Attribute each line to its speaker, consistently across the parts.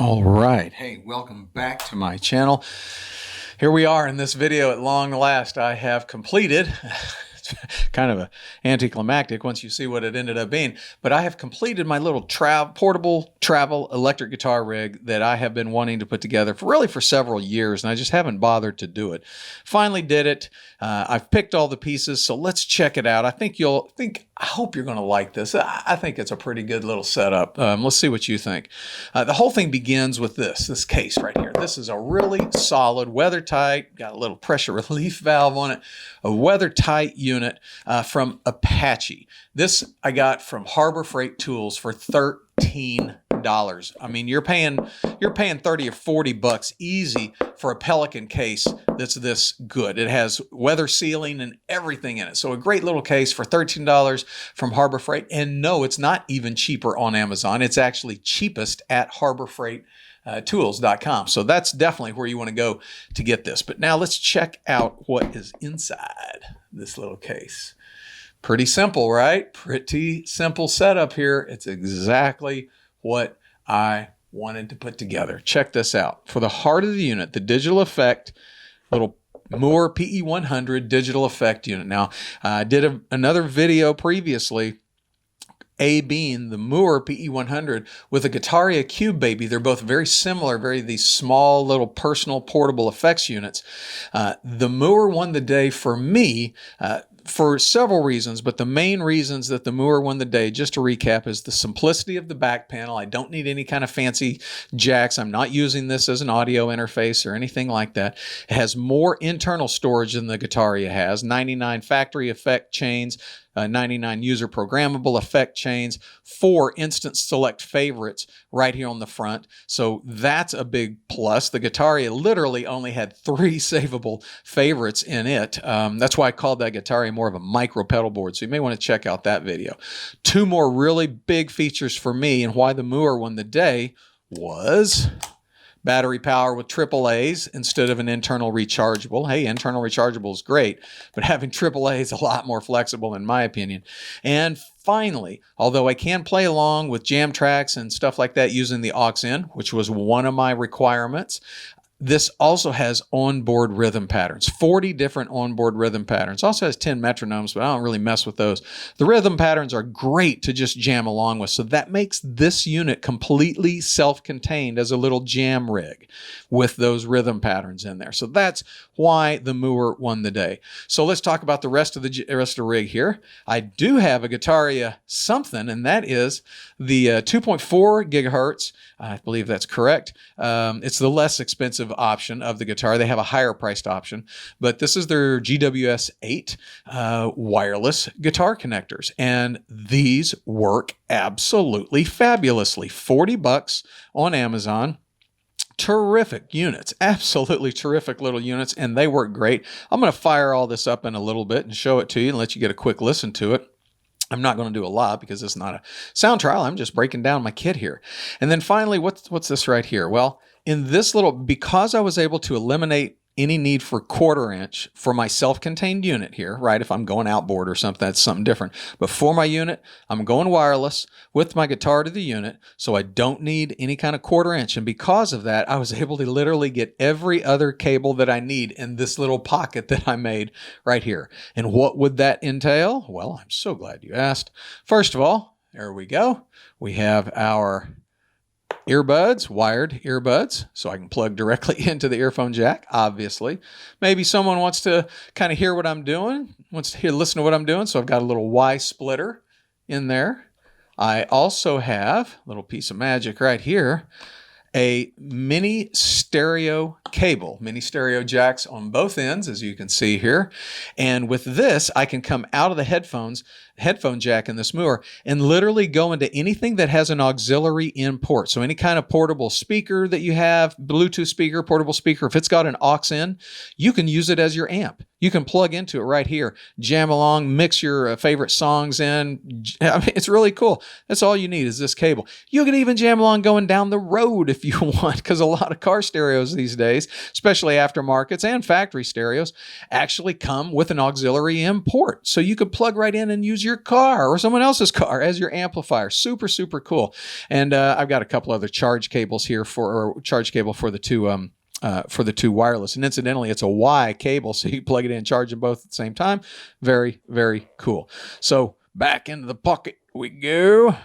Speaker 1: All right. Hey, welcome back to my channel. Here we are in this video at long last. I have completed, it's kind of anticlimactic once you see what it ended up being, but I have completed my little portable travel electric guitar rig that I have been wanting to put together for several years, and I just haven't bothered to do it. Finally did it. I've picked all the pieces, so let's check it out. I hope you're going to like this. I think it's a pretty good little setup. Let's see what you think. The whole thing begins with this case right here. This is a really solid, weather-tight, got a little pressure relief valve on it, a weather-tight unit from Apache. This I got from Harbor Freight Tools for $13. I mean, you're paying 30 or 40 bucks easy for a Pelican case that's this good. It has weather sealing and everything in it. So a great little case for $13 from Harbor Freight. And no, it's not even cheaper on Amazon. It's actually cheapest at harborfreighttools.com. So that's definitely where you want to go to get this. But now let's check out what is inside this little case. Pretty simple, right? Pretty simple setup here. It's exactly what I wanted to put together. Check this out. For the heart of the unit, the digital effect, little Mooer PE100 digital effect unit. Now, I did another video previously, being the Mooer PE100 with a Getaria Cube Baby. They're both very similar, these small little personal portable effects units. The Mooer won the day for me, for several reasons, but the main reasons that the Mooer won the day, just to recap, is the simplicity of the back panel. I don't need any kind of fancy jacks. I'm not using this as an audio interface or anything like that. It has more internal storage than the Getaria has, 99 factory effect chains, 99 user programmable effect chains, 4 instant select favorites right here on the front. So that's a big plus. The Getaria literally only had 3 savable favorites in it. That's why I called that Getaria more of a micro pedal board. So you may want to check out that video. 2 more really big features for me and why the Mooer won the day was battery power with AAAs instead of an internal rechargeable. Hey, internal rechargeable is great, but having AAA is a lot more flexible in my opinion. And finally, although I can play along with jam tracks and stuff like that using the AUX in, which was one of my requirements, this also has onboard rhythm patterns, 40 different onboard rhythm patterns. Also has 10 metronomes, but I don't really mess with those. The rhythm patterns are great to just jam along with. So that makes this unit completely self-contained as a little jam rig with those rhythm patterns in there. So that's why the Mooer won the day. So let's talk about the rest of the rig here. I do have a Getaria something, and that is the 2.4 gigahertz. I believe that's correct. It's the less expensive option of the guitar. They have a higher priced option, but this is their GWS 8 wireless guitar connectors, and these work absolutely fabulously. 40 bucks on Amazon. Terrific units, absolutely terrific little units, and they work great. I'm going to fire all this up in a little bit and show it to you and let you get a quick listen to it. I'm not going to do a lot because it's not a sound trial. I'm just breaking down my kit here. And then finally, what's this right here? Well, in this little, because I was able to eliminate any need for 1/4 inch for my self-contained unit here, right? If I'm going outboard or something, that's something different. But for my unit, I'm going wireless with my guitar to the unit, so I don't need any kind of 1/4 inch. And because of that, I was able to literally get every other cable that I need in this little pocket that I made right here. And what would that entail? Well, I'm so glad you asked. First of all, there we go. We have our earbuds, wired earbuds, so I can plug directly into the earphone jack, obviously. Maybe someone wants to kind of hear what I'm doing, listen to what I'm doing, so I've got a little Y splitter in there. I also have a little piece of magic right here, a mini stereo cable, mini stereo jacks on both ends, as you can see here. And with this, I can come out of the headphone jack in this Mooer and literally go into anything that has an auxiliary in port. So any kind of portable speaker that you have, Bluetooth speaker, portable speaker, if it's got an AUX in, you can use it as your amp. You can plug into it right here, jam along, mix your favorite songs in. I mean, it's really cool. That's all you need is this cable. You can even jam along going down the road if you want, because a lot of car stereos these days, especially aftermarkets and factory stereos, actually come with an auxiliary in port. So you could plug right in and use your car or someone else's car as your amplifier. Super, super cool. And I've got a couple other charge cables here for the two wireless. And incidentally, it's a Y cable, so you plug it in, charge them both at the same time. Very, very cool. So back into the pocket we go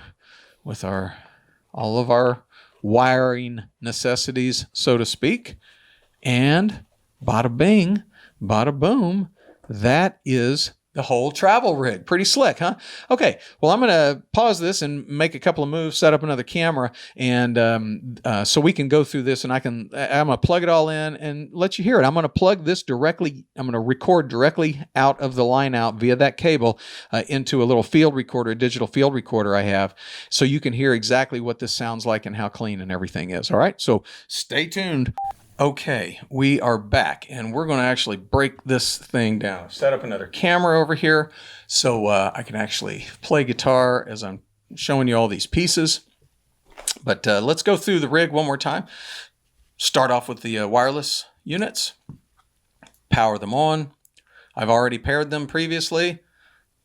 Speaker 1: with all of our wiring necessities, so to speak. And bada bing, bada boom, that is the whole travel rig. Pretty slick, huh? Okay, well, I'm going to pause this and make a couple of moves, set up another camera, and so we can go through this, and I'm going to plug it all in and let you hear it. I'm going to plug this directly, I'm going to record directly out of the line out via that cable into a little field recorder, a digital field recorder I have, so you can hear exactly what this sounds like and how clean and everything is. All right, so stay tuned. Okay, we are back, and we're going to actually break this thing down. Set up another camera over here so I can actually play guitar as I'm showing you all these pieces. But let's go through the rig one more time. Start off with the wireless units. Power them on. I've already paired them previously.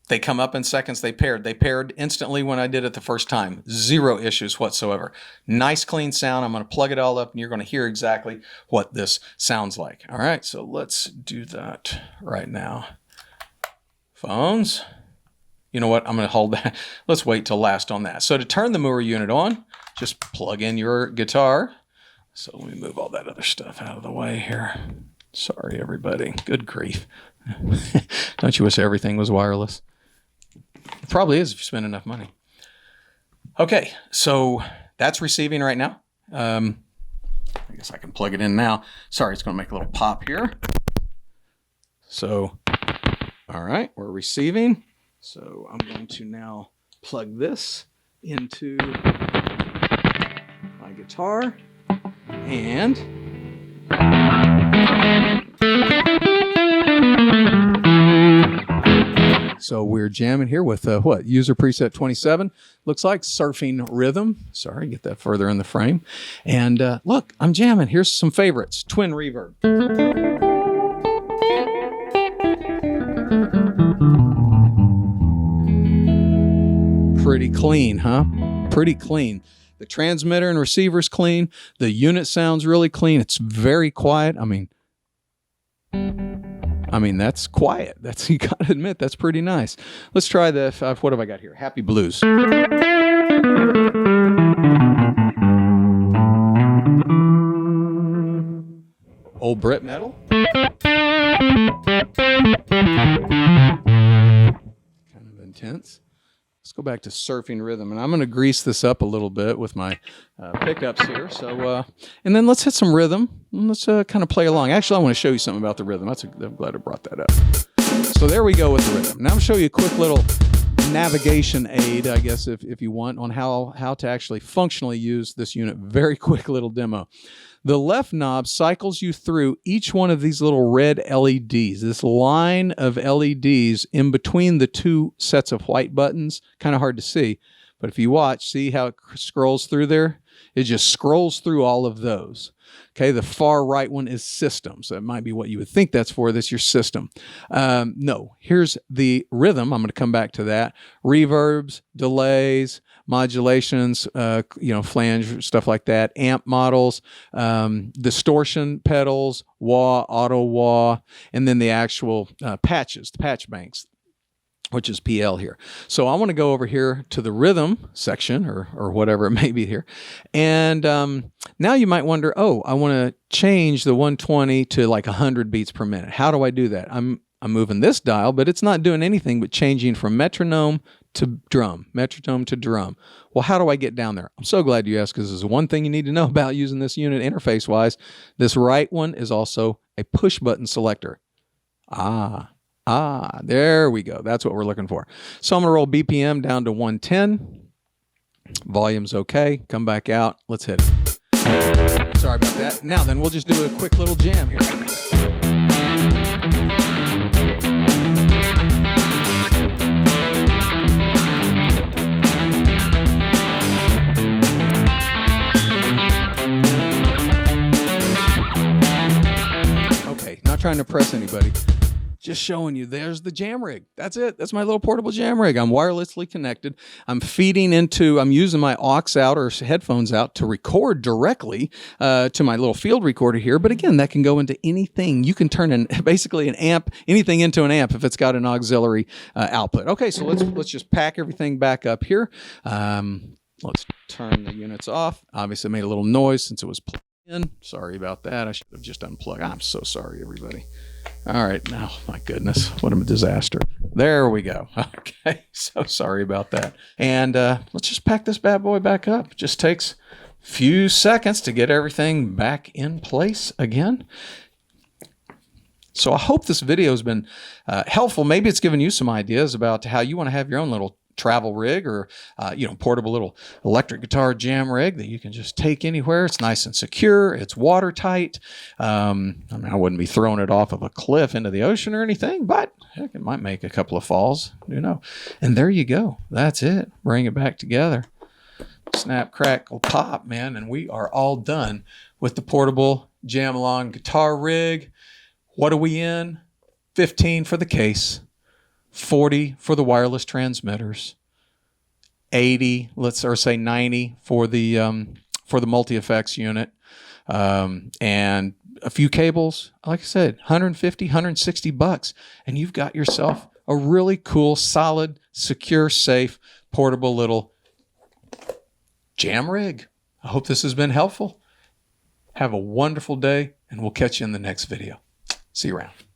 Speaker 1: They come up in seconds. They paired. They paired instantly when I did it the first time. Zero issues whatsoever. Nice clean sound. I'm going to plug it all up and you're going to hear exactly what this sounds like. All right, so let's do that right now. Phones. You know what? I'm going to hold that. Let's wait till last on that. So to turn the Mooer unit on, just plug in your guitar. So let me move all that other stuff out of the way here. Sorry, everybody. Good grief. Don't you wish everything was wireless? It probably is if you spend enough money. Okay, so that's receiving right now. I guess I can plug it in now. Sorry, it's going to make a little pop here. So, all right, we're receiving. So I'm going to now plug this into my guitar and so we're jamming here with what? User preset 27. Looks like surfing rhythm. Sorry, get that further in the frame. And look, I'm jamming. Here's some favorites. Twin reverb. Pretty clean, huh? Pretty clean. The transmitter and receiver's clean. The unit sounds really clean. It's very quiet. I mean, that's quiet. You gotta admit, that's pretty nice. Let's try the, what have I got here? Happy Blues. Old Brit metal. Kind of intense. Let's go back to surfing rhythm, and I'm going to grease this up a little bit with my pickups here. So, and then let's hit some rhythm. And let's kind of play along. Actually, I want to show you something about the rhythm. I'm glad I brought that up. So there we go with the rhythm. Now I'm going to show you a quick little navigation aid, I guess, if you want, on how to actually functionally use this unit. Very quick little demo. The left knob cycles you through each one of these little red LEDs, this line of LEDs in between the two sets of white buttons. Kind of hard to see, but if you watch, see how it scrolls through there? It just scrolls through all of those. Okay, the far right one is system. So that might be what you would think that's for. That's your system. No, here's the rhythm. I'm going to come back to that. Reverbs, delays, modulations, flange, stuff like that, amp models, distortion pedals, wah, auto wah, and then the actual patches, the patch banks, which is PL here. So I want to go over here to the rhythm section or whatever it may be here. And now you might wonder, oh, I want to change the 120 to like 100 beats per minute. How do I do that? I'm moving this dial, but it's not doing anything but changing from metronome to drum, metronome to drum. Well, how do I get down there? I'm so glad you asked, because there's one thing you need to know about using this unit interface-wise. This right one is also a push-button selector. There we go. That's what we're looking for. So I'm going to roll BPM down to 110. Volume's okay. Come back out. Let's hit it. Sorry about that. Now then, we'll just do a quick little jam here. not trying to impress anybody. Just showing you, there's the jam rig. That's it. That's my little portable jam rig. I'm wirelessly connected. I'm using my AUX out or headphones out to record directly to my little field recorder here. But again, that can go into anything. You can turn basically an amp, anything into an amp if it's got an auxiliary output. Okay, so let's just pack everything back up here. Let's turn the units off. Obviously made a little noise since it was plugged in. Sorry about that. I should have just unplugged. I'm so sorry, everybody. All right, now, my goodness, what a disaster. There we go. Okay, so sorry about that. And let's just pack this bad boy back up. It just takes a few seconds to get everything back in place again. So I hope this video has been helpful. Maybe it's given you some ideas about how you want to have your own little travel rig or portable little electric guitar jam rig that you can just take anywhere. It's nice and secure. It's watertight. I wouldn't be throwing it off of a cliff into the ocean or anything, but heck, it might make a couple of falls, and there you go. That's it. Bring it back together. Snap, crackle, pop, man, and we are all done with the portable jam along guitar rig. What are we in? 15 for the case, 40 for the wireless transmitters, 80, or say 90 for the multi-effects unit, and a few cables. Like I said, 150, 160 bucks, and you've got yourself a really cool, solid, secure, safe, portable little jam rig. I hope this has been helpful. Have a wonderful day, and we'll catch you in the next video. See you around.